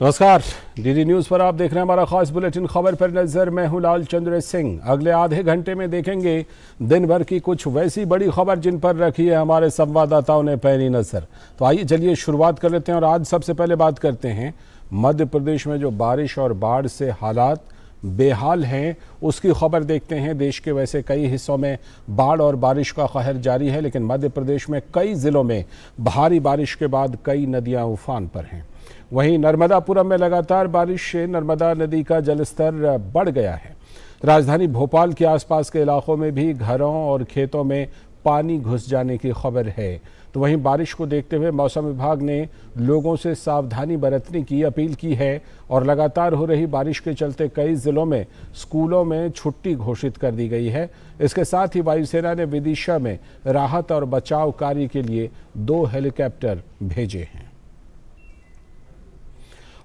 नमस्कार, DD news पर आप देख रहे हैं हमारा खास बुलेटिन। खबर पर नजर, मैं हूं लाल चंद्र सिंह। अगले आधे घंटे में देखेंगे दिन भर की कुछ वैसी बड़ी खबर जिन पर रखी है हमारे संवाददाताओं ने पैनी नजर। तो आइए चलिए शुरुआत कर लेते हैं और आज सबसे पहले बात करते हैं मध्य प्रदेश में जो बारिश और बाढ़ से हालात बेहाल हैं उसकी खबर देखते हैं। देश के वैसे कई हिस्सों में बाढ़ और बारिश का कहर जारी है, लेकिन मध्य प्रदेश में कई जिलों में भारी बारिश के बाद कई नदियां उफान पर हैं। वहीं नर्मदापुरम में लगातार बारिश से नर्मदा नदी का जलस्तर बढ़ गया है। राजधानी भोपाल के आसपास के इलाकों में भी घरों और खेतों में पानी घुस जाने की खबर है। तो वहीं बारिश को देखते हुए मौसम विभाग ने लोगों से सावधानी बरतने की अपील की है और लगातार हो रही बारिश के चलते कई जिलों में स्कूलों में छुट्टी घोषित कर दी गई है। इसके साथ ही वायुसेना ने विदिशा में राहत और बचाव कार्य के लिए 2 हेलीकॉप्टर भेजे हैं।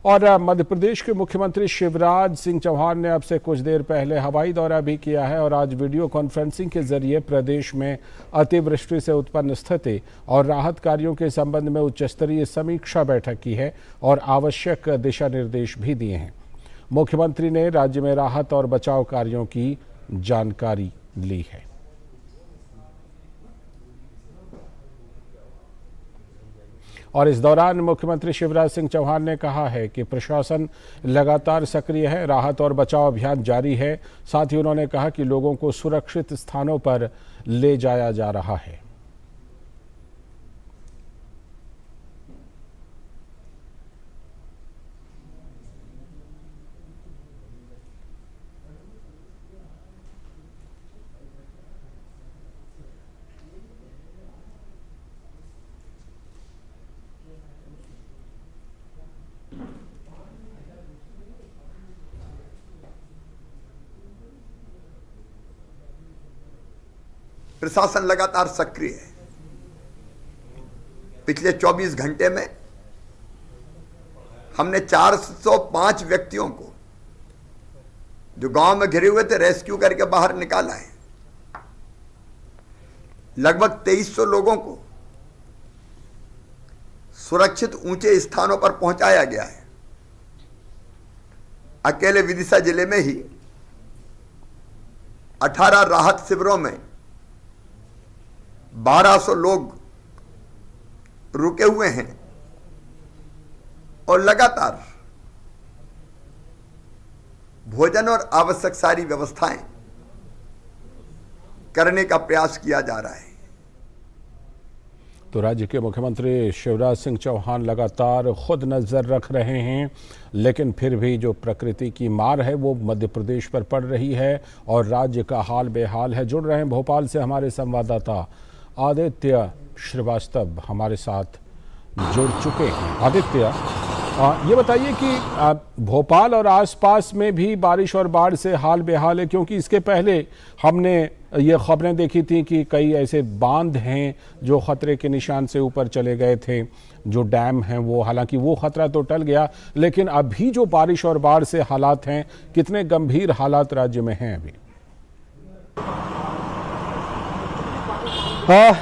और मध्य प्रदेश के मुख्यमंत्री शिवराज सिंह चौहान ने अब से कुछ देर पहले हवाई दौरा भी किया है और आज वीडियो कॉन्फ्रेंसिंग के जरिए प्रदेश में अतिवृष्टि से उत्पन्न स्थिति और राहत कार्यों के संबंध में उच्च स्तरीय समीक्षा बैठक की है और आवश्यक दिशा निर्देश भी दिए हैं। मुख्यमंत्री ने राज्य में राहत और बचाव कार्यों की जानकारी ली है। और इस दौरान मुख्यमंत्री शिवराज सिंह चौहान ने कहा है कि प्रशासन लगातार सक्रिय है, राहत और बचाव अभियान जारी है। साथ ही उन्होंने कहा कि लोगों को सुरक्षित स्थानों पर ले जाया जा रहा है। प्रशासन लगातार सक्रिय है। पिछले 24 घंटे में हमने 405 व्यक्तियों को जो गांव में घिरे हुए थे रेस्क्यू करके बाहर निकाला है। लगभग 2300 लोगों को सुरक्षित ऊंचे स्थानों पर पहुंचाया गया है। अकेले विदिशा जिले में ही 18 राहत शिविरों में 1200 लोग रुके हुए हैं और लगातार भोजन और आवश्यक सारी व्यवस्थाएं करने का प्रयास किया जा रहा है। तो राज्य के मुख्यमंत्री शिवराज सिंह चौहान लगातार खुद नजर रख रहे हैं, लेकिन फिर भी जो प्रकृति की मार है वो मध्य प्रदेश पर पड़ रही है और राज्य का हाल बेहाल है। जुड़ रहे हैं भोपाल से हमारे संवाददाता आदित्य श्रीवास्तव हमारे साथ जुड़ चुके हैं। आदित्य, ये बताइए कि भोपाल और आसपास में भी बारिश और बाढ़ से हाल बेहाल है, क्योंकि इसके पहले हमने ये खबरें देखी थी कि कई ऐसे बांध हैं जो खतरे के निशान से ऊपर चले गए थे, जो डैम हैं वो, हालांकि वो खतरा तो टल गया, लेकिन अभी जो बारिश और बाढ़ से हालात हैं, कितने गंभीर हालात राज्य में हैं अभी?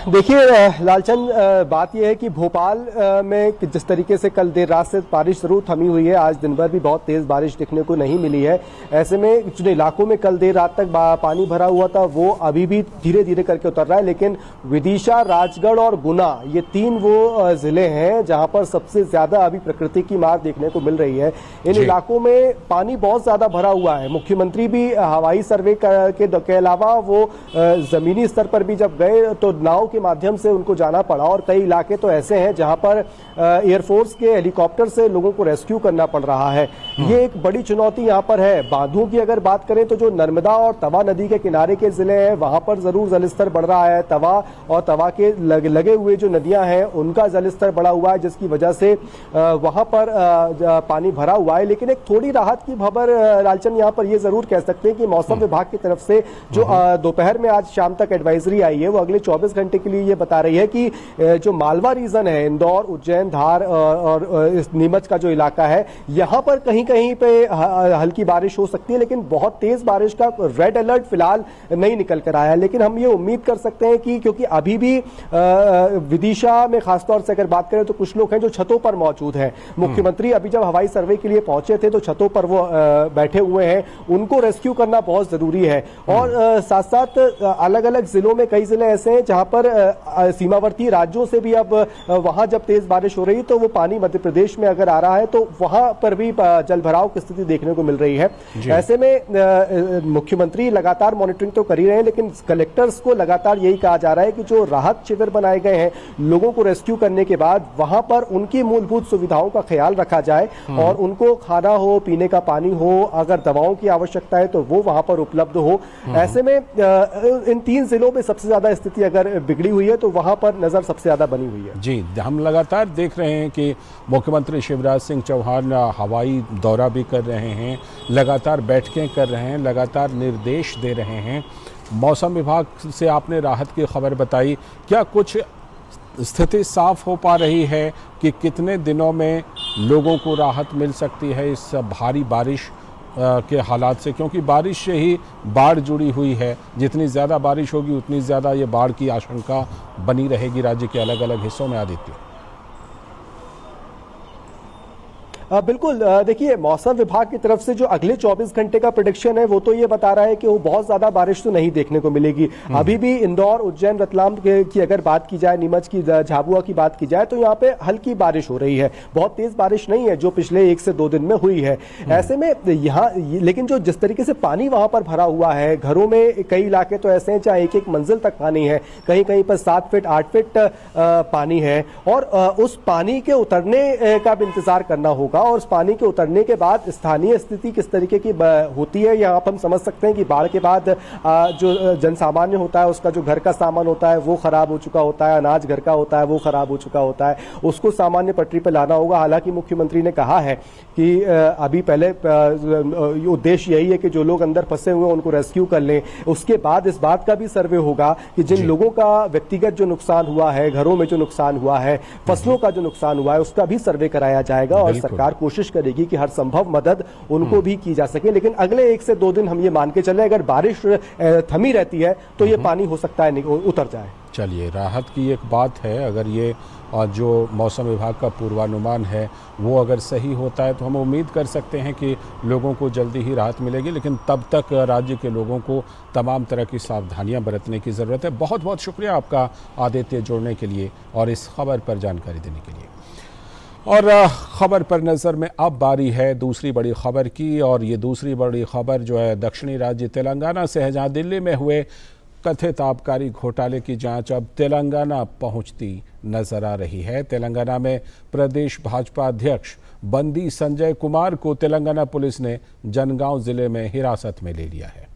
देखिए लालचंद, बात यह है कि भोपाल में जिस तरीके से कल देर रात से बारिश जरूर थमी हुई है, आज दिन भर भी बहुत तेज बारिश देखने को नहीं मिली है। ऐसे में जिन इलाकों में कल देर रात तक पानी भरा हुआ था वो अभी भी धीरे धीरे करके उतर रहा है, लेकिन विदिशा, राजगढ़ और गुना, ये 3 वो जिले हैं जहां पर सबसे ज्यादा अभी प्रकृति की मार देखने को मिल रही है। इन इलाकों में पानी बहुत ज्यादा भरा हुआ है। मुख्यमंत्री भी हवाई सर्वे के अलावा वो जमीनी स्तर पर भी जब गए तो नाव के माध्यम से उनको जाना पड़ा और कई इलाके तो ऐसे हैं जहां पर एयरफोर्स के हेलीकॉप्टर से लोगों को रेस्क्यू करना पड़ रहा है। ये एक बड़ी चुनौती यहां पर है। बांधों की अगर बात करें तो जो नर्मदा और तवा नदी के किनारे के जिले हैं वहां पर जरूर जलस्तर बढ़ रहा है। तवा और तवा के लगे हुए जो नदियां हैं उनका जलस्तर बढ़ा हुआ है, जिसकी वजह से वहां पर पानी भरा हुआ है। लेकिन एक थोड़ी राहत की खबर लालचंद यहां पर ये जरूर कह सकते हैं कि मौसम विभाग की तरफ से जो दोपहर में आज शाम तक एडवाइजरी आई है वो अगले 24 घंटे के लिए ये बता रही है कि जो मालवा रीजन है, इंदौर, उज्जैन, धार और इस नीमच का जो इलाका है, यहां पर कहीं कहीं पे हल्की बारिश हो सकती है, लेकिन बहुत तेज बारिश का रेड अलर्ट फिलहाल नहीं निकल कर आया है। लेकिन हम ये उम्मीद कर सकते हैं कि क्योंकि अभी भी विदिशा में खासतौर से अगर बात करें तो कुछ लोग हैं जो छतों पर मौजूद हैं। मुख्यमंत्री अभी जब हवाई सर्वे के लिए पहुंचे थे तो छतों पर वो बैठे हुए हैं, उनको रेस्क्यू करना बहुत जरूरी है। और साथ साथ अलग अलग जिलों में कई जिले ऐसे हैं जहां पर सीमावर्ती राज्यों से भी अब वहां जब तेज बारिश हो रही तो वो पानी मध्य प्रदेश में अगर आ रहा है तो वहां पर भी जलभराव की स्थिति देखने को मिल रही है। ऐसे में मुख्यमंत्री लगातार मॉनिटरिंग तो कर ही रहे हैं, लेकिन कलेक्टर्स को लगातार यही कहा जा रहा है कि जो राहत शिविर बनाए गए हैं लोगों को रेस्क्यू करने के बाद, वहां पर उनकी मूलभूत सुविधाओं का ख्याल रखा जाए और उनको खाना हो, पीने का पानी हो, अगर दवाओं की आवश्यकता है तो वो वहां पर उपलब्ध हो। ऐसे में इन 3 जिलों में सबसे ज्यादा स्थिति अगर बिगड़ी हुई है तो वहां पर नजर सबसे ज्यादा बनी हुई है। जी, हम लगातार देख रहे हैं कि मुख्यमंत्री शिवराज सिंह चौहान हवाई दौरा भी कर रहे हैं, लगातार बैठकें कर रहे हैं, लगातार निर्देश दे रहे हैं। मौसम विभाग से आपने राहत की खबर बताई, क्या कुछ स्थिति साफ हो पा रही है कि कितने दिनों में लोगों को राहत मिल सकती है इस भारी बारिश के हालात से? क्योंकि बारिश से ही बाढ़ जुड़ी हुई है, जितनी ज़्यादा बारिश होगी उतनी ज़्यादा ये बाढ़ की आशंका बनी रहेगी राज्य के अलग अलग हिस्सों में। आदित्य, बिल्कुल, देखिए मौसम विभाग की तरफ से जो अगले 24 घंटे का प्रेडिक्शन है वो तो ये बता रहा है कि वो बहुत ज्यादा बारिश तो नहीं देखने को मिलेगी। अभी भी इंदौर, उज्जैन, रतलाम की अगर बात की जाए, नीमच की, झाबुआ की बात की जाए तो यहाँ पे हल्की बारिश हो रही है, बहुत तेज बारिश नहीं है जो पिछले 1 से 2 दिन में हुई है। ऐसे में यहाँ लेकिन जो जिस तरीके से पानी वहां पर भरा हुआ है, घरों में कई इलाके तो ऐसे हैं जहाँ 1-1 मंजिल तक पानी है, कहीं कहीं पर 7 फीट 8 फीट पानी है और उस पानी के उतरने का भी इंतजार करना होगा। और उस पानी के उतरने के बाद स्थानीय स्थिति किस तरीके की होती है, यहाँ पर हम समझ सकते हैं कि बाढ़ के बाद जो जनसामान्य होता है उसका जो घर का सामान होता है वो खराब हो चुका होता है, अनाज घर का होता है वो खराब हो चुका होता है, उसको सामान्य पटरी पर लाना होगा। हालांकि मुख्यमंत्री ने कहा है कि अभी पहले उद्देश्य यही है कि जो लोग अंदर फंसे हुए हैं उनको रेस्क्यू कर लें, उसके बाद इस बात का भी सर्वे होगा कि जिन लोगों का व्यक्तिगत जो नुकसान हुआ है, घरों में जो नुकसान हुआ है, फसलों का जो नुकसान हुआ है, उसका भी सर्वे कराया जाएगा और सरकार कोशिश करेगी कि हर संभव मदद उनको भी की जा सके। लेकिन अगले 1 से 2 दिन हम ये मान के चले, अगर बारिश थमी रहती है तो ये पानी हो सकता है उतर जाए। चलिए, राहत की एक बात है, अगर ये जो मौसम विभाग का पूर्वानुमान है वो अगर सही होता है तो हम उम्मीद कर सकते हैं कि लोगों को जल्दी ही राहत मिलेगी। लेकिन तब तक राज्य के लोगों को तमाम तरह की सावधानियां बरतने की ज़रूरत है। बहुत बहुत शुक्रिया आपका आदित्य, जोड़ने के लिए और इस खबर पर जानकारी देने के लिए। और ख़बर पर नज़र में अब बारी है दूसरी बड़ी ख़बर की, और ये दूसरी बड़ी ख़बर जो है दक्षिणी राज्य तेलंगाना से है, जहाँ दिल्ली में हुए कथित आबकारी घोटाले की जांच अब तेलंगाना पहुंचती नजर आ रही है। तेलंगाना में प्रदेश भाजपा अध्यक्ष बंदी संजय कुमार को तेलंगाना पुलिस ने जनगांव जिले में हिरासत में ले लिया है।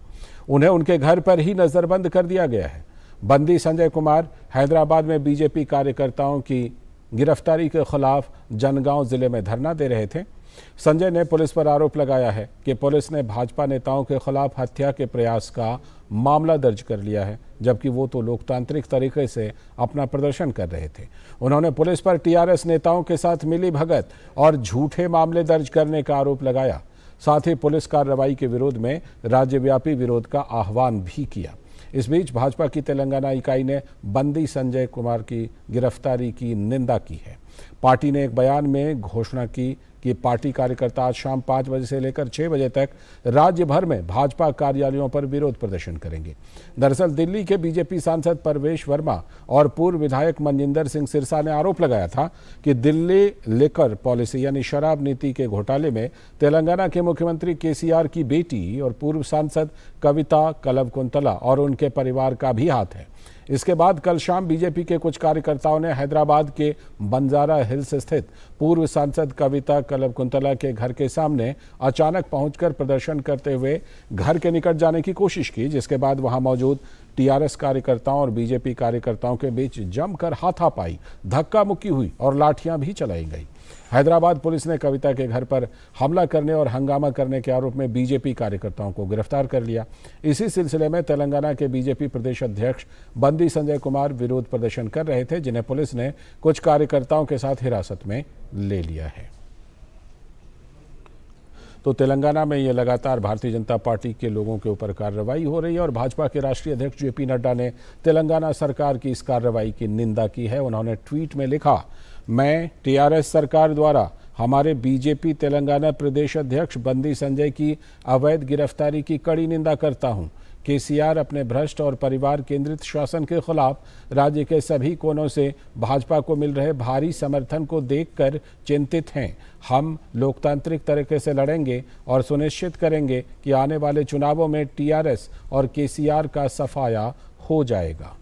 उन्हें उनके घर पर ही नज़रबंद कर दिया गया है। बंदी संजय कुमार हैदराबाद में बीजेपी कार्यकर्ताओं की गिरफ्तारी के खिलाफ जनगांव जिले में धरना दे रहे थे। संजय ने पुलिस पर आरोप लगाया है कि पुलिस ने भाजपा नेताओं के खिलाफ हत्या के प्रयास का मामला दर्ज कर लिया है, जबकि वो तो लोकतांत्रिक तरीके से अपना प्रदर्शन कर रहे थे। उन्होंने पुलिस पर टीआरएस नेताओं के साथ मिली भगत और झूठे मामले दर्ज करने का आरोप लगाया। साथ ही पुलिस कार्रवाई के विरोध में राज्यव्यापी विरोध का आह्वान भी किया। इस बीच भाजपा की तेलंगाना इकाई ने बंदी संजय कुमार की गिरफ्तारी की निंदा की है। पार्टी ने एक बयान में घोषणा की कि पार्टी कार्यकर्ता आज शाम 5 बजे से लेकर 6 बजे तक राज्य भर में भाजपा कार्यालयों पर विरोध प्रदर्शन करेंगे। दरअसल दिल्ली के बीजेपी सांसद परवेश वर्मा और पूर्व विधायक मनजिंदर सिंह सिरसा ने आरोप लगाया था कि दिल्ली लिकर पॉलिसी यानी शराब नीति के घोटाले में तेलंगाना के मुख्यमंत्री केसीआर की बेटी और पूर्व सांसद कविता कलवकुंतला और उनके परिवार का भी हाथ है। इसके बाद कल शाम बीजेपी के कुछ कार्यकर्ताओं ने हैदराबाद के बंजारा हिल्स स्थित पूर्व सांसद कविता कलवकुंतला के घर के सामने अचानक पहुंचकर प्रदर्शन करते हुए घर के निकट जाने की कोशिश की, जिसके बाद वहां मौजूद टीआरएस कार्यकर्ताओं और बीजेपी कार्यकर्ताओं के बीच जमकर हाथापाई, धक्का मुक्की हुई और लाठियां भी चलाई गई। हैदराबाद पुलिस ने कविता के घर पर हमला करने और हंगामा करने के आरोप में बीजेपी कार्यकर्ताओं को गिरफ्तार कर लिया। इसी सिलसिले में तेलंगाना के बीजेपी प्रदेश अध्यक्ष बंदी संजय कुमार विरोध प्रदर्शन कर रहे थे, जिन्हें पुलिस ने कुछ कार्यकर्ताओं के साथ हिरासत में ले लिया है। तो तेलंगाना में ये लगातार भारतीय जनता पार्टी के लोगों के ऊपर कार्रवाई हो रही है और भाजपा के राष्ट्रीय अध्यक्ष जेपी नड्डा ने तेलंगाना सरकार की इस कार्रवाई की निंदा की है। उन्होंने ट्वीट में लिखा, मैं टीआरएस सरकार द्वारा हमारे बीजेपी तेलंगाना प्रदेश अध्यक्ष बंदी संजय की अवैध गिरफ्तारी की कड़ी निंदा करता हूं। केसीआर अपने भ्रष्ट और परिवार केंद्रित शासन के खिलाफ राज्य के सभी कोनों से भाजपा को मिल रहे भारी समर्थन को देखकर चिंतित हैं। हम लोकतांत्रिक तरीके से लड़ेंगे और सुनिश्चित करेंगे कि आने वाले चुनावों में टीआरएस और केसीआर का सफाया हो जाएगा।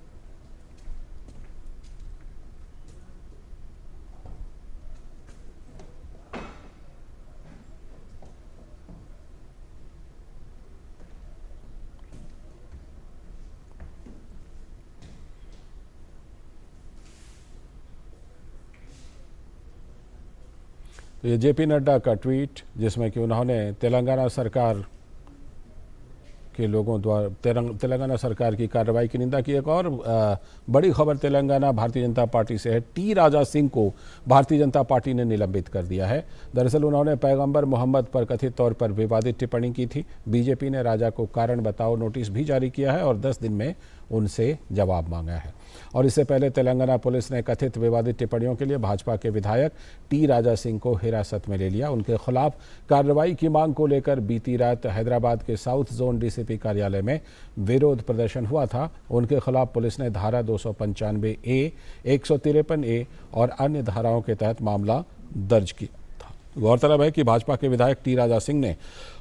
तो ये जेपी नड्डा का ट्वीट, जिसमें कि उन्होंने तेलंगाना सरकार के लोगों द्वारा तेलंगाना सरकार की कार्रवाई की निंदा की। एक और बड़ी खबर तेलंगाना भारतीय जनता पार्टी से है। टी राजा सिंह को भारतीय जनता पार्टी ने निलंबित कर दिया है। दरअसल उन्होंने पैगंबर मोहम्मद पर कथित तौर पर विवादित टिप्पणी की थी। बीजेपी ने राजा को कारण बताओ नोटिस भी जारी किया है और 10 दिन में उनसे जवाब मांगा है। और इससे पहले तेलंगाना पुलिस ने कथित विवादित टिप्पणियों के लिए भाजपा के विधायक टी राजा सिंह को हिरासत में ले लिया। उनके खिलाफ कार्रवाई की मांग को लेकर बीती रात हैदराबाद के साउथ जोन डीसीपी कार्यालय में विरोध प्रदर्शन हुआ था। उनके खिलाफ पुलिस ने धारा 295A, 153A और अन्य धाराओं के तहत मामला दर्ज किया था। गौरतलब है कि भाजपा के विधायक टी राजा सिंह ने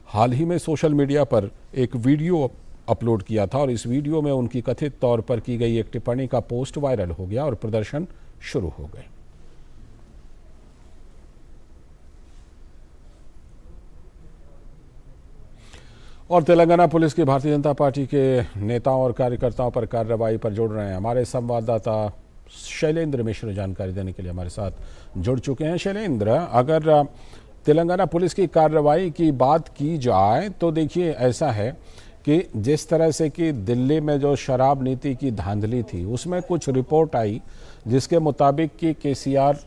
हाल ही में सोशल मीडिया पर एक वीडियो अपलोड किया था और इस वीडियो में उनकी कथित तौर पर की गई एक टिप्पणी का पोस्ट वायरल हो गया और प्रदर्शन शुरू हो गए। और तेलंगाना पुलिस की भारतीय जनता पार्टी के नेताओं और कार्यकर्ताओं पर कार्रवाई पर जुड़ रहे हैं हमारे संवाददाता शैलेंद्र मिश्र जानकारी देने के लिए हमारे साथ जुड़ चुके हैं। शैलेंद्र, अगर तेलंगाना पुलिस की कार्रवाई की बात की जाए तो देखिए ऐसा है कि जिस तरह से कि दिल्ली में जो शराब नीति की धांधली थी उसमें कुछ रिपोर्ट आई जिसके मुताबिक कि केसीआर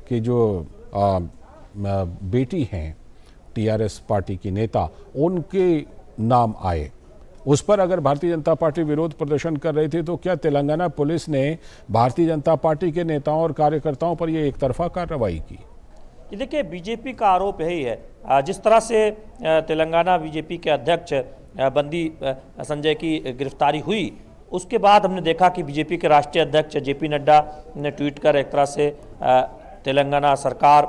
की जो बेटी हैं टीआरएस पार्टी की नेता, उनके नाम आए। उस पर अगर भारतीय जनता पार्टी विरोध प्रदर्शन कर रही थी तो क्या तेलंगाना पुलिस ने भारतीय जनता पार्टी के नेताओं और कार्यकर्ताओं पर यह एक तरफा कार्रवाई की? देखिए, बीजेपी का आरोप यही है, जिस तरह से तेलंगाना बीजेपी के अध्यक्ष बंदी संजय की गिरफ्तारी हुई, उसके बाद हमने देखा कि बीजेपी के राष्ट्रीय अध्यक्ष जेपी नड्डा ने ट्वीट कर एक तरह से तेलंगाना सरकार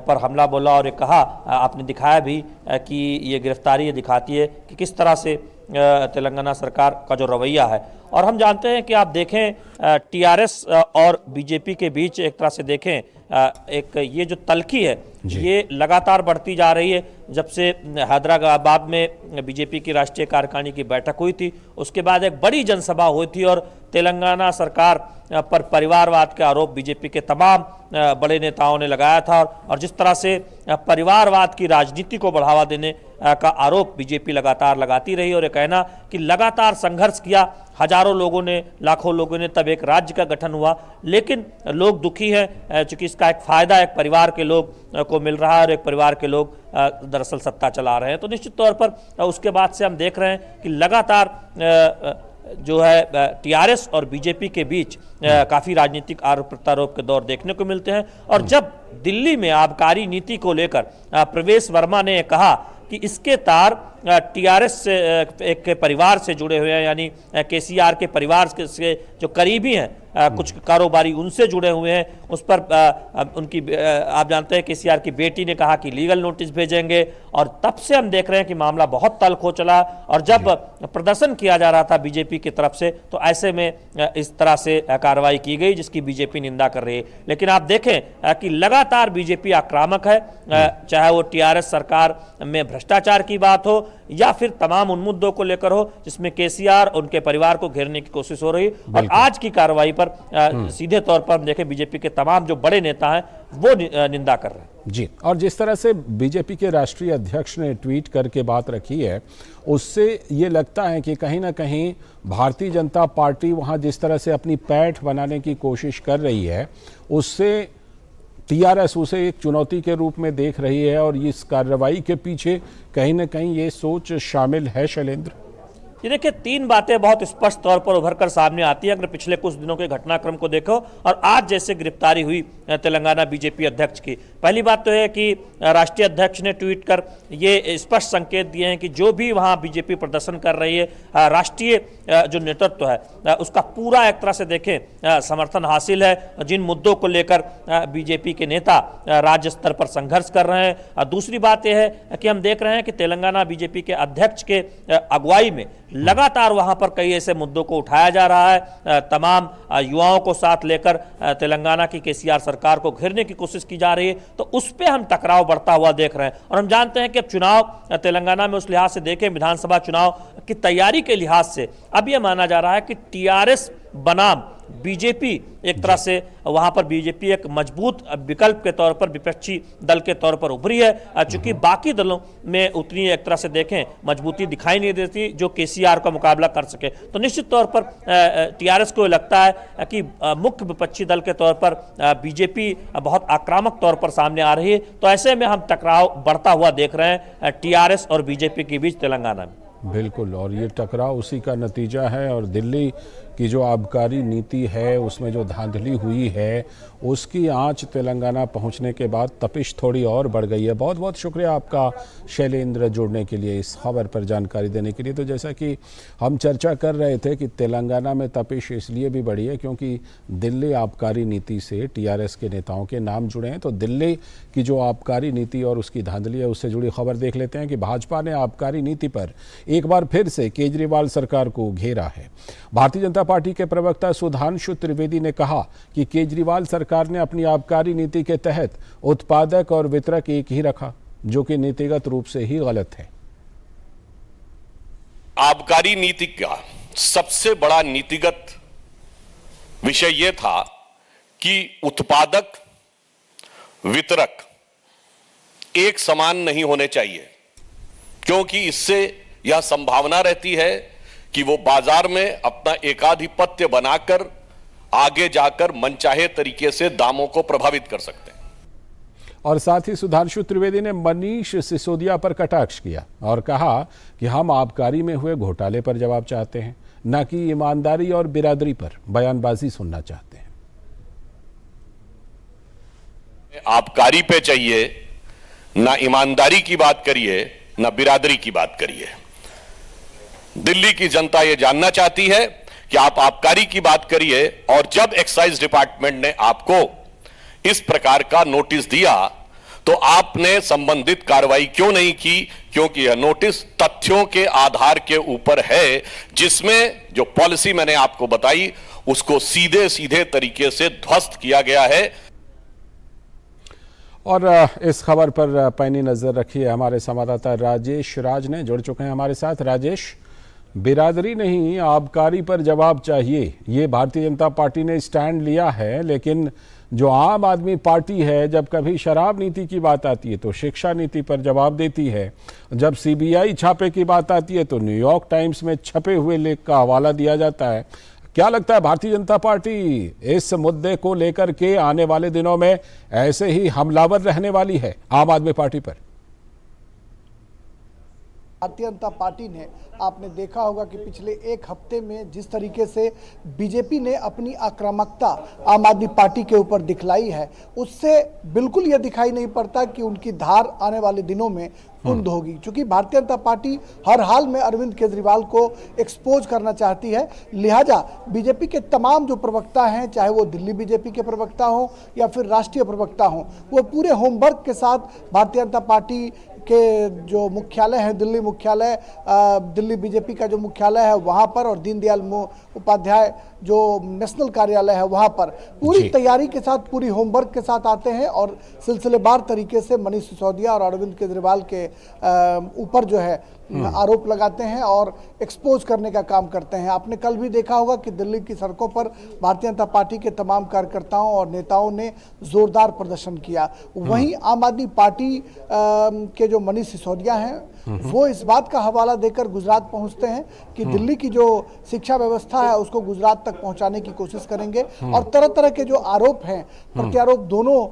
पर हमला बोला और ये कहा, आपने दिखाया भी कि ये गिरफ्तारी ये दिखाती है कि किस तरह से तेलंगाना सरकार का जो रवैया है। और हम जानते हैं कि आप देखें टीआरएस और बीजेपी के बीच एक तरह से देखें एक ये जो तल्खी है ये लगातार बढ़ती जा रही है। जब से हैदराबाद में बीजेपी की राष्ट्रीय कार्यकारिणी की बैठक हुई थी उसके बाद एक बड़ी जनसभा हुई थी और तेलंगाना सरकार पर परिवारवाद के आरोप बीजेपी के तमाम बड़े नेताओं ने लगाया था और जिस तरह से परिवारवाद की राजनीति को बढ़ावा देने का आरोप बीजेपी लगातार लगाती रही और ये कहना कि लगातार संघर्ष किया, हजारों लोगों ने, लाखों लोगों ने, तब एक राज्य का गठन हुआ। लेकिन लोग दुखी हैं चूंकि इसका एक फायदा एक परिवार के लोग को मिल रहा है और एक परिवार के लोग दरअसल सत्ता चला रहे हैं। तो निश्चित तौर पर उसके बाद से हम देख रहे हैं कि लगातार जो है टीआरएस और बीजेपी के बीच काफी राजनीतिक आरोप प्रत्यारोप के दौर देखने को मिलते हैं। और जब दिल्ली में आबकारी नीति को लेकर प्रवेश वर्मा ने कहा कि इसके तार टीआरएस एक परिवार से जुड़े हुए हैं, यानी केसीआर के परिवार से जो करीबी हैं, कुछ कारोबारी उनसे जुड़े हुए हैं, उस पर उनकी आप जानते हैं केसीआर की बेटी ने कहा कि लीगल नोटिस भेजेंगे और तब से हम देख रहे हैं कि मामला बहुत तल्ख हो चला। और जब प्रदर्शन किया जा रहा था बीजेपी की तरफ से तो ऐसे में इस तरह से कार्रवाई की गई जिसकी बीजेपी निंदा कर रही है। लेकिन आप देखें कि लगातार बीजेपी आक्रामक है, चाहे वो टीआरएस सरकार में भ्रष्टाचार की बात हो या फिर तमाम उन मुद्दों को लेकर हो जिसमें केसीआर और उनके परिवार को घेरने की कोशिश हो रही। और आज की कार्रवाई पर सीधे तौर पर हम देखें बीजेपी के तमाम जो बड़े नेता हैं वो निंदा कर रहे हैं। जी, और जिस तरह से बीजेपी के राष्ट्रीय अध्यक्ष ने ट्वीट करके बात रखी है, उससे ये लगता है कि कहीं ना कहीं भारतीय जनता पार्टी वहां जिस तरह से अपनी पैठ बनाने की कोशिश कर रही है, उससे टीआरएस उसे एक चुनौती के रूप में देख रही है। और इस कार्रवाई के पीछे कहीं ना कहीं ये सोच शामिल है। शैलेंद्र, ये देखिए, तीन बातें बहुत स्पष्ट तौर पर उभर कर सामने आती है अगर पिछले कुछ दिनों के घटनाक्रम को देखो और आज जैसे गिरफ्तारी हुई तेलंगाना बीजेपी अध्यक्ष की। पहली बात तो है कि राष्ट्रीय अध्यक्ष ने ट्वीट कर ये स्पष्ट संकेत दिए हैं कि जो भी वहां बीजेपी प्रदर्शन कर रही है, राष्ट्रीय जो नेतृत्व है उसका पूरा एक तरह से देखें समर्थन हासिल है। जिन मुद्दों को लेकर बीजेपी के नेता राज्य स्तर पर संघर्ष कर रहे हैं। दूसरी बात यह है कि हम देख रहे हैं कि तेलंगाना बीजेपी के अध्यक्ष के अगुवाई में लगातार वहां पर कई ऐसे मुद्दों को उठाया जा रहा है। तमाम युवाओं को साथ लेकर तेलंगाना की केसीआर सरकार को घेरने की कोशिश की जा रही है, तो उस पे हम टकराव बढ़ता हुआ देख रहे हैं। और हम जानते हैं कि अब चुनाव तेलंगाना में उस लिहाज से देखें, विधानसभा चुनाव की तैयारी के लिहाज से अब यह माना जा रहा है कि टीआरएस बनाम बीजेपी एक तरह से वहां पर बीजेपी एक मजबूत विकल्प के तौर पर, विपक्षी दल के तौर पर उभरी है। चूंकि बाकी दलों में उतनी एक तरह से देखें मजबूती दिखाई नहीं देती जो केसीआर का मुकाबला कर सके। तो निश्चित तौर पर टीआरएस को लगता है कि मुख्य विपक्षी दल के तौर पर बीजेपी बहुत आक्रामक तौर पर सामने आ रही है। तो ऐसे में हम टकराव बढ़ता हुआ देख रहे हैं टीआरएस और बीजेपी के बीच तेलंगाना में। बिल्कुल, और ये टकराव उसी का नतीजा है। और दिल्ली की जो आबकारी नीति है उसमें जो धांधली हुई है उसकी आंच तेलंगाना पहुंचने के बाद तपिश थोड़ी और बढ़ गई है। बहुत बहुत शुक्रिया आपका शैलेंद्र, जुड़ने के लिए, इस खबर पर जानकारी देने के लिए। तो जैसा कि हम चर्चा कर रहे थे कि तेलंगाना में तपिश इसलिए भी बढ़ी है क्योंकि दिल्ली आबकारी नीति से टीआरएस के नेताओं के नाम जुड़े हैं। तो दिल्ली की जो आबकारी नीति और उसकी धांधली है उससे जुड़ी खबर देख लेते हैं कि भाजपा ने आबकारी नीति पर एक बार फिर से केजरीवाल सरकार को घेरा है। भारतीय जनता पार्टी के प्रवक्ता सुधांशु त्रिवेदी ने कहा कि केजरीवाल सरकार ने अपनी आबकारी नीति के तहत उत्पादक और वितरक एक ही रखा, जो कि नीतिगत रूप से ही गलत है। आबकारी नीति का सबसे बड़ा नीतिगत विषय यह था कि उत्पादक वितरक एक समान नहीं होने चाहिए, क्योंकि इससे यह संभावना रहती है कि वो बाजार में अपना एकाधिपत्य बनाकर आगे जाकर मनचाहे तरीके से दामों को प्रभावित कर सकते हैं। और साथ ही सुधांशु त्रिवेदी ने मनीष सिसोदिया पर कटाक्ष किया और कहा कि हम आबकारी में हुए घोटाले पर जवाब चाहते हैं, न कि ईमानदारी और बिरादरी पर बयानबाजी सुनना चाहते हैं। आबकारी पे चाहिए, ना ईमानदारी की बात करिए, ना बिरादरी की बात करिए। दिल्ली की जनता यह जानना चाहती है कि आप आबकारी की बात करिए, और जब एक्साइज डिपार्टमेंट ने आपको इस प्रकार का नोटिस दिया तो आपने संबंधित कार्रवाई क्यों नहीं की? क्योंकि यह नोटिस तथ्यों के आधार के ऊपर है, जिसमें जो पॉलिसी मैंने आपको बताई उसको सीधे सीधे तरीके से ध्वस्त किया गया है। और इस खबर पर पैनी नजर रखी है हमारे संवाददाता राजेश राज ने, जुड़ चुके हैं हमारे साथ। राजेश, बिरादरी नहीं आबकारी पर जवाब चाहिए, ये भारतीय जनता पार्टी ने स्टैंड लिया है, लेकिन जो आम आदमी पार्टी है जब कभी शराब नीति की बात आती है तो शिक्षा नीति पर जवाब देती है, जब सीबीआई छापे की बात आती है तो न्यूयॉर्क टाइम्स में छपे हुए लेख का हवाला दिया जाता है। क्या लगता है भारतीय जनता पार्टी इस मुद्दे को लेकर के आने वाले दिनों में ऐसे ही हमलावर रहने वाली है आम आदमी पार्टी पर? भारतीय जनता पार्टी ने, आपने देखा होगा कि पिछले एक हफ्ते में जिस तरीके से बीजेपी ने अपनी आक्रामकता आम आदमी पार्टी के ऊपर दिखलाई है, उससे बिल्कुल यह दिखाई नहीं पड़ता कि उनकी धार आने वाले दिनों में कुंद होगी। क्योंकि भारतीय जनता पार्टी हर हाल में अरविंद केजरीवाल को एक्सपोज करना चाहती है, लिहाजा बीजेपी के तमाम जो प्रवक्ता हैं, चाहे वो दिल्ली बीजेपी के प्रवक्ता हों या फिर राष्ट्रीय प्रवक्ता हों, वो पूरे होमवर्क के साथ भारतीय जनता पार्टी के जो मुख्यालय है, दिल्ली मुख्यालय, दिल्ली बीजेपी का जो मुख्यालय है वहाँ पर, और दीनदयाल उपाध्याय जो नेशनल कार्यालय है वहाँ पर पूरी तैयारी के साथ, पूरी होमवर्क के साथ आते हैं और सिलसिलेवार तरीके से मनीष सिसोदिया और अरविंद केजरीवाल के ऊपर जो है आरोप लगाते हैं और एक्सपोज करने का काम करते हैं। आपने कल भी देखा होगा कि दिल्ली की सड़कों पर भारतीय जनता पार्टी के तमाम कार्यकर्ताओं और नेताओं ने जोरदार प्रदर्शन किया। वहीं आम आदमी पार्टी के जो मनीष सिसोदिया हैं वो इस बात का हवाला देकर गुजरात पहुंचते हैं कि दिल्ली की जो शिक्षा व्यवस्था है उसको गुजरात तक पहुंचाने की कोशिश करेंगे और तरह तरह के जो आरोप हैं, प्रत्यारोप दोनों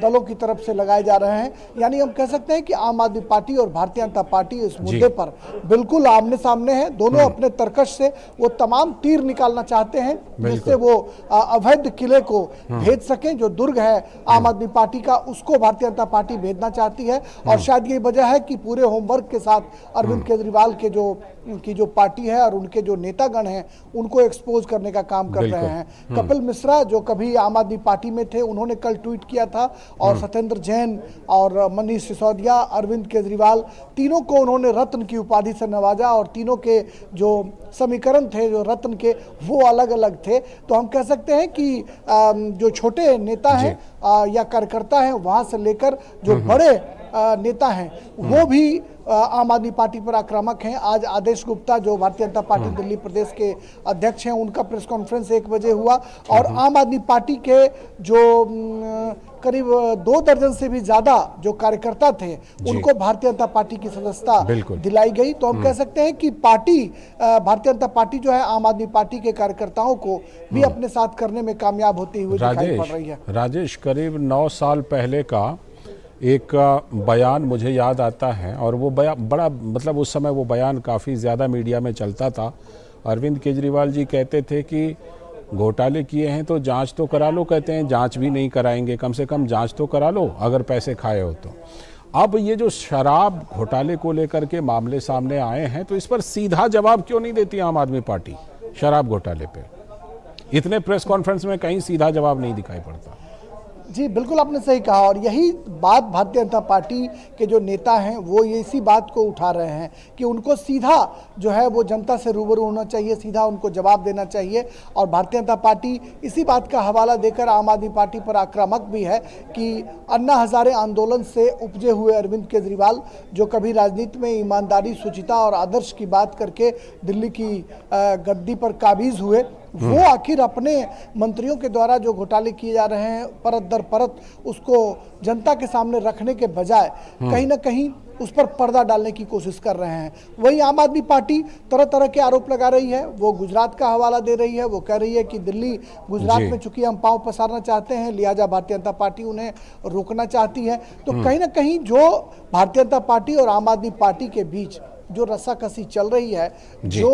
दलों की तरफ से लगाए जा रहे हैं। यानी हम कह सकते हैं कि आम आदमी पार्टी और भारतीय जनता पार्टी इस मुद्दे पर बिल्कुल आमने सामने है। दोनों अपने तर्कश से वो तमाम तीर निकालना चाहते हैं जिससे वो अवैध किले को भेज सकें। जो दुर्ग है आम आदमी पार्टी का उसको भारतीय जनता पार्टी भेजना चाहती है और शायद यही वजह है कि पूरे होमवर्क के साथ अरविंद केजरीवाल के जो पार्टी है और उनके जो नेतागण हैं उनको एक्सपोज करने का काम कर रहे हैं। कपिल मिश्रा जो कभी आम आदमी पार्टी में थे उन्होंने कल ट्वीट किया था और सत्येंद्र जैन और मनीष सिसोदिया, अरविंद केजरीवाल, तीनों को उन्होंने रत्न की उपाधि से नवाजा और तीनों के जो समीकरण थे जो रत्न के वो अलग अलग थे। तो हम कह सकते हैं कि जो छोटे नेता हैं या कार्यकर्ता हैं वहां से लेकर जो बड़े नेता हैं वो भी आम आदमी पार्टी पर आक्रामक हैं। आज आदेश गुप्ता जो भारतीय जनता पार्टी दिल्ली प्रदेश के अध्यक्ष हैं उनका प्रेस कॉन्फ्रेंस 1 बजे हुआ और आम आदमी पार्टी के जो करीब 2 दर्जन से भी ज्यादा जो कार्यकर्ता थे उनको भारतीय जनता पार्टी की सदस्यता दिलाई गई। तो हम कह सकते हैं कि पार्टी भारतीय जनता पार्टी जो है आम आदमी पार्टी के कार्यकर्ताओं को भी अपने साथ करने में कामयाब होती हुई दिखाई पड़ रही है। राजेश, करीब 9 साल पहले का एक बयान मुझे याद आता है और वो बयान बड़ा मतलब उस समय वो बयान काफ़ी ज़्यादा मीडिया में चलता था। अरविंद केजरीवाल जी कहते थे कि घोटाले किए हैं तो जांच तो करा लो, कहते हैं जांच भी नहीं कराएंगे, कम से कम जांच तो करा लो अगर पैसे खाए हो तो। अब ये जो शराब घोटाले को लेकर के मामले सामने आए हैं तो इस पर सीधा जवाब क्यों नहीं देती आम आदमी पार्टी? शराब घोटाले पे इतने प्रेस कॉन्फ्रेंस में कहीं सीधा जवाब नहीं दिखाई पड़ता। जी बिल्कुल आपने सही कहा और यही बात भारतीय जनता पार्टी के जो नेता हैं वो ये इसी बात को उठा रहे हैं कि उनको सीधा जो है वो जनता से रूबरू होना चाहिए, सीधा उनको जवाब देना चाहिए। और भारतीय जनता पार्टी इसी बात का हवाला देकर आम आदमी पार्टी पर आक्रामक भी है कि अन्ना हजारे आंदोलन से उपजे हुए अरविंद केजरीवाल जो कभी राजनीति में ईमानदारी, शुचिता और आदर्श की बात करके दिल्ली की गद्दी पर काबिज हुए, वो आखिर अपने मंत्रियों के द्वारा जो घोटाले किए जा रहे हैं परत दर परत उसको जनता के सामने रखने के बजाय कहीं ना कहीं उस पर पर्दा डालने की कोशिश कर रहे हैं। वहीं आम आदमी पार्टी तरह तरह के आरोप लगा रही है। वो गुजरात का हवाला दे रही है, वो कह रही है कि दिल्ली गुजरात में चूंकि हम पांव पसारना चाहते हैं लिहाजा भारतीय जनता पार्टी उन्हें रोकना चाहती है। तो कहीं ना कहीं जो भारतीय जनता पार्टी और आम आदमी पार्टी के बीच जो रस्साकसी चल रही है, जो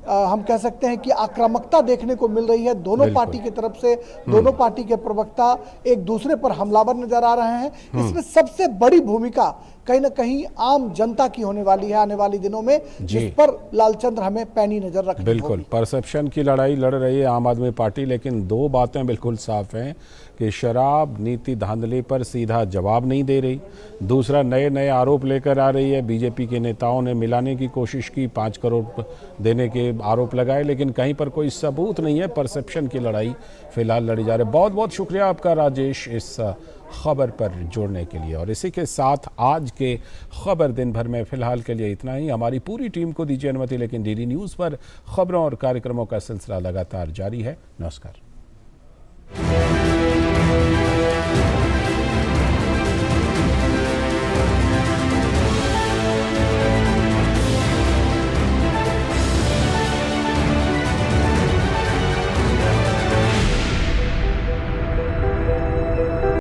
हम कह सकते हैं कि आक्रामकता देखने को मिल रही है दोनों पार्टी की तरफ से, दोनों पार्टी के प्रवक्ता एक दूसरे पर हमलावर नजर आ रहे हैं। इसमें सबसे बड़ी भूमिका कहीं ना कहीं आम जनता की होने वाली है आने वाले दिनों में, जिस पर लालचंद्र हमें पैनी नजर रखनी होगी। बिल्कुल परसेप्शन की लड़ाई लड़ रही है आम आदमी पार्टी, लेकिन 2 बातें बिल्कुल साफ हैं कि शराब नीति धांधली पर सीधा जवाब नहीं दे रही, दूसरा नए आरोप लेकर आ रही है। बीजेपी के नेताओं ने मिलाने की कोशिश की, 5 करोड़ देने के आरोप लगाए, लेकिन कहीं पर कोई सबूत नहीं है। परसेप्शन की लड़ाई फिलहाल लड़ी जा रही है। बहुत बहुत शुक्रिया आपका राजेश इस खबर पर जोड़ने के लिए। और इसी के साथ आज के खबर दिन भर में फिलहाल के लिए इतना ही। हमारी पूरी टीम को दीजिए अनुमति, लेकिन डीडी न्यूज़ पर खबरों और कार्यक्रमों का सिलसिला लगातार जारी है। नमस्कार।